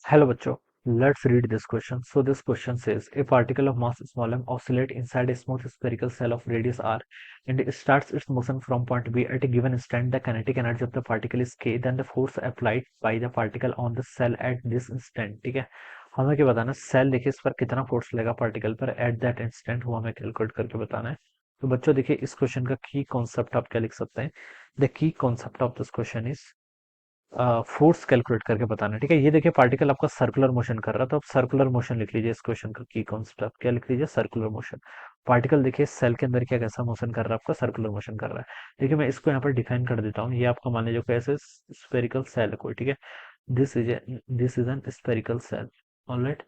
Hello बच्चों, let's read this question. So this question says a particle of mass small m oscillate inside a smooth spherical cell of radius r and it starts its motion from point B at a given instant. The kinetic energy of the particle is k. Then the force applied by the particle on the cell at this instant. ठीक है, हमें क्या बताना है? Cell देखिए इस पर कितना फोर्स लगा पार्टिकल पर एट दैट इंस्टेंट, वो हमें कैलकुलेट करके बताना है। तो बच्चों देखिए इस क्वेश्चन का की कॉन्सेप्ट आप क्या लिख सकते हैं? The key concept of this question is force calculate करके बताना है। ठीक है, ये देखिए पार्टिकल आपका सर्कुलर मोशन कर रहा है, तो आप सर्कुलर मोशन लिख लीजिए। इस क्वेश्चन का की कॉन्सेप्ट आप क्या लिख लीजिए? Circular motion. पार्टिकल देखिए सेल के अंदर क्या कैसा मोशन कर रहा है? आपका सर्कुलर मोशन कर रहा है। देखिए मैं इसको यहाँ पर डिफाइन कर देता हूँ। ये आपका मान लीजिए कैसे स्फेरिकल सेल है कोई। ठीक है, this is an spherical shell. Alright,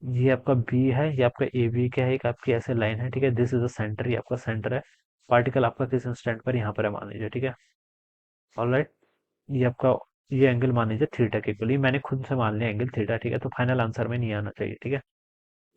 ये आपका बी है, ये आपका ए बी क्या है, एक आपकी ऐसे लाइन है। ठीक है, दिस इज द सेंटर, ये आपका सेंटर है। पार्टिकल आपका किस इंस्टेंट पर यहाँ पर है मान लीजिए। ठीक है, ऑलराइट, ये आपका ये एंगल मान लीजिए थीटा के इक्वल। ये मैंने खुद से मान लिया एंगल थीटा। ठीक है, तो फाइनल आंसर में नहीं आना चाहिए। ठीक है,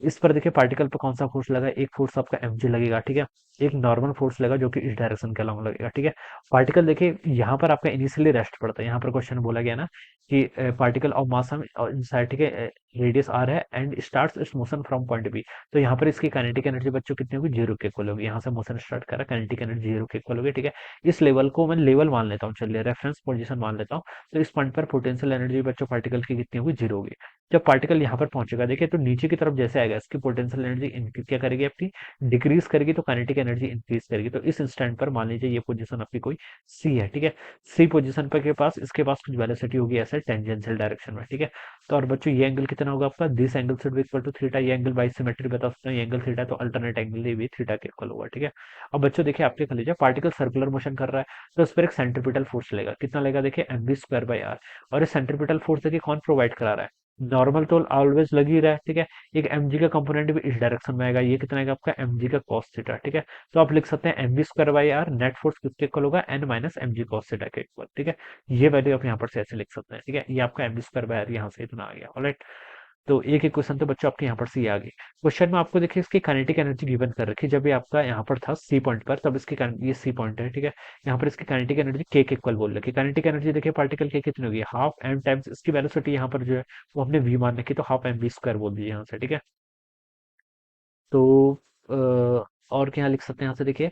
इस पर देखिए पार्टिकल पर कौन सा फोर्स लगा? एक फोर्स आपका mg लगेगा। ठीक है, एक नॉर्मल फोर्स लगेगा जो कि इस डायरेक्शन के अलोंग लगेगा। ठीक है, पार्टिकल देखिए यहाँ पर आपका इनिशियली रेस्ट पड़ता है। यहाँ पर क्वेश्चन बोला गया ना कि पार्टिकल ऑफ मास इनसाइड, ठीक है, रेडियस आर है and starts its motion from point B. तो यहाँ पर इसकी काइनेटिक एनर्जी बच्चों कितनी होगी? जीरो के इक्वल होगी। यहाँ से मोशन स्टार्ट करा, काइनेटिक एनर्जी जीरो के इक्वल होगी। ठीक है, इस लेवल को मैं लेवल मान लेता हूँ, चलिए रेफरेंस पोजीशन मान लेता हूँ। तो इस पॉइंट पर पोटेंशियल एनर्जी बच्चों पार्टिकल की कितनी होगी? जीरो होगी। जब पार्टिकल यहाँ पर पहुंचेगा देखिए तो नीचे की तरफ जैसे आएगा इसकी पोटेंशियल एनर्जी क्या करेगी? अपनी डिक्रीज करेगी, तो काइनेटिक एनर्जी इंक्रीज करेगी। तो इस इंस्टेंट पर मान लीजिए ये पोजीशन आपकी कोई सी है। ठीक है, सी पोजीशन पर के पास इसके पास कुछ वेलोसिटी होगी ऐसे टेंजेंशियल डायरेक्शन में। ठीक है, तो और बच्चों ये एंगल कितना होगा आपका? This angle should be equal to theta. ये एंगल बाई सिमेट्री बता सकते हैं, ये एंगल थीटा, तो अल्टरनेट एंगल ये भी थीटा के इक्वल होगा। ठीक है, अब बच्चों देखिए आपके कर लीजिए पार्टिकल सर्कुलर मोशन कर रहा है, तो उस पर एक सेंट्रीपिटल फोर्स लेगा। कितना लेगा? देखिए mv स्क्वायर बाई आर। और ये सेंट्रीपिटल फोर्स देखिए कौन प्रोवाइड करा रहा है? नॉर्मल तो ऑलवेज लग ही रहा है। ठीक है, एक mg का कंपोनेंट भी इस डायरेक्शन में आएगा। ये कितना आएगा आपका? mg का cos थीटा। ठीक है, तो आप लिख सकते हैं mv square by R net force किसके इक्वल होगा? n minus mg cos theta के इक्वल। ठीक है, ये वैल्यू आप यहाँ पर से ऐसे लिख सकते हैं। ठीक है, ये आपका mv स्क्वायर बाई आर यहाँ से इतना आ गया। ऑलराइट, तो एक एक क्वेश्चन तो बच्चों आपके यहाँ पर से ये आ गए। क्वेश्चन में आपको देखिए इसकी काइनेटिक एनर्जी गिवन कर रखी है। जब ये आपका यहाँ पर था सी पॉइंट पर, तब इसकी ये सी पॉइंट है। ठीक है, यहाँ पर इसकी काइनेटिक एनर्जी के इक्वल बोल रखी है। काइनेटिक एनर्जी देखिए पार्टिकल के कितनी होगी? हाफ एम टाइम्स इसकी वेलोसिटी यहाँ पर जो है वो हमने वी मान रखी, तो हाफ एम वी स्क्वायर बोल दीजिए यहाँ से। ठीक है, तो और क्या लिख सकते हैं यहाँ से? देखिए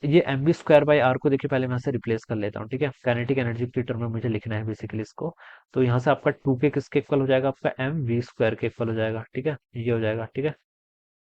ये M V square by R को देखिए पहले मैं से रिप्लेस कर लेता हूँ। ठीक है, काइनेटिक एनर्जी की टर्म में मुझे लिखना है बेसिकली इसको। तो यहाँ से आपका टू के किसके इक्वल हो जाएगा? आपका एम वी स्क्वायर के इक्वल हो जाएगा। ठीक है, ये हो जाएगा। ठीक है,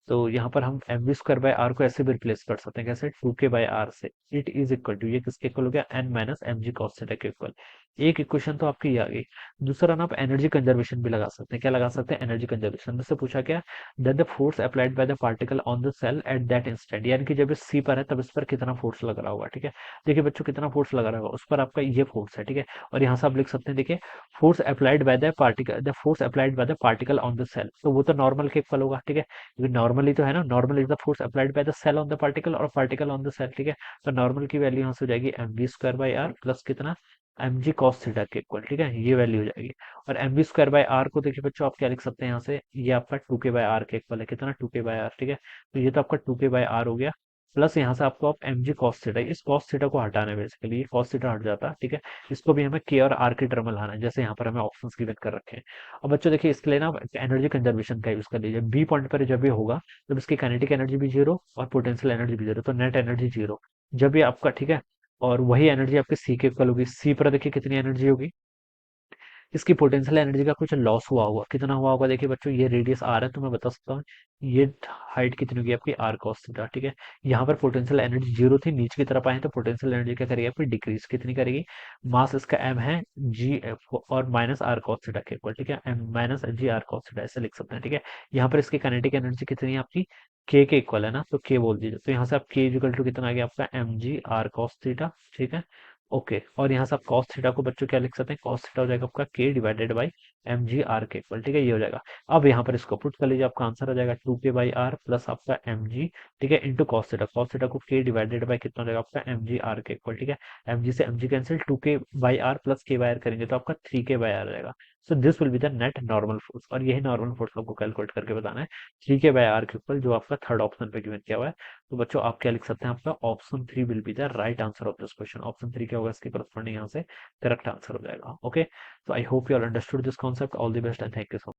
तो यहाँ पर हम M V square by R को ऐसे भी रिप्लेस कर सकते हैं, कैसे? टू के बाय आर से। इट इज इक्वल टू, ये किसके इक्वल हो गया? N minus M G cos theta के इक्वल। एक इक्वेशन तो आपकी ये आ गई। दूसरा ना आप एनर्जी कंजर्वेशन भी लगा सकते हैं। क्या लगा सकते हैं? एनर्जी कंजर्वेशन में से पूछा क्या? That the force applied by the particle on the cell at that instant, यानी कि जब इस सी पर है तब इस पर कितना फोर्स लग रहा होगा। ठीक है, देखिए बच्चों कितना फोर्स लगा रहा होगा उस पर, आपका ये फोर्स है। ठीक है, और यहाँ से आप लिख सकते हैं देखिए force applied by the particle, the force applied by the particle on the cell, तो वो तो नॉर्मल के इक्वल होगा। ठीक है, क्योंकि नॉर्मली तो है ना, normal is the force applied by the cell on the particle और पार्टिकल ऑन द सेल। ठीक है, तो नॉर्मल की वैल्यू यहाँ से हो जाएगी M V square by R plus कितना? एम जी कॉस थीटा के इक्वल। ठीक है, ये वैल्यू हो जाएगी। और M V square by R को देखिए बच्चों आप क्या लिख सकते हैं यहाँ से? ये आपका टू के बाई आर के इक्वल है। कितना? टू के बाई आर। ठीक है, तो ये तो आपका टू के बाई आर हो गया, प्लस यहाँ से आपको आप एम जी कॉस थीटा, इस कॉस थीटा को हटाना है बेसिकली, ये कॉस थीटा हट जाता है। ठीक है, इसको भी हमें के और आर की टर्म में लाना है, जैसे यहाँ पर हमें ऑप्शंस गिवन कर रखे हैं। अब बच्चों देखिए इसके लिए ना एनर्जी कंजर्वेशन का यूज कर लीजिए। बी पॉइंट पर जब ये होगा जब इसकी काइनेटिक एनर्जी भी जीरो और पोटेंशियल एनर्जी भी जीरो, तो नेट एनर्जी जीरो। जब ये आपका, ठीक है, और वही एनर्जी आपके सी के इक्वल होगी। सी पर देखिए कितनी एनर्जी होगी? इसकी पोटेंशियल एनर्जी का कुछ लॉस हुआ होगा। कितना हुआ होगा? देखिए बच्चों ये रेडियस आर है, तो मैं बता सकता हूँ ये हाइट कितनी होगी आपकी? R cos theta. ठीक है, यहाँ पर पोटेंशियल एनर्जी जीरो थी, नीचे की तरफ आए तो पोटेंशियल एनर्जी क्या करेगी आपकी? डिक्रीज। कितनी करेगी? मास इसका एम है, जी एफ और माइनस आर कॉस थीटा के इक्वल। ठीक है, M minus G R cos theta ऐसे लिख सकते हैं। ठीक है, यहाँ पर इसकी काइनेटिक एनर्जी कितनी है आपकी? के इक्वल है ना, तो के बोल दीजिए। तो यहाँ से आप के इक्वल टू कितना आ गया आपका? M G R cos theta. ठीक है, ओके, और यहाँ से आप cos थीटा को बच्चों क्या लिख सकते हैं? cos थीटा हो जाएगा आपका k divided by M G R के इक्वल। ठीक है, ये हो जाएगा। अब यहाँ पर इसको पुट कर लीजिए, आपका आंसर आ जाएगा टू के बाई आर प्लस आपका एम जी। ठीक है, इंटू cos थीटा को k डिवाइडेड बाई कितना हो जाएगा आपका? एम जी आर के इक्वल। ठीक है, एम जी से एम जी कैंसिल, टू के बाई आर प्लस के बाई आर करेंगे तो आपका थ्री के बाई आर आ जाएगा। So this will be the net normal force, और यही नॉर्मल फोर्स आपको कैलकुलेट करके बताना है 3K/r के ऊपर, जो आपका थर्ड ऑप्शन पे गिवन किया हुआ है। तो बच्चों आप क्या लिख सकते हैं, आपका option 3 will be the right answer of this question. Option 3 क्या होगा, इसके करस्पॉन्डिंग यहाँ से करेक्ट आंसर हो जाएगा। Okay, so I hope you all understood this concept. All the best and thank you so much.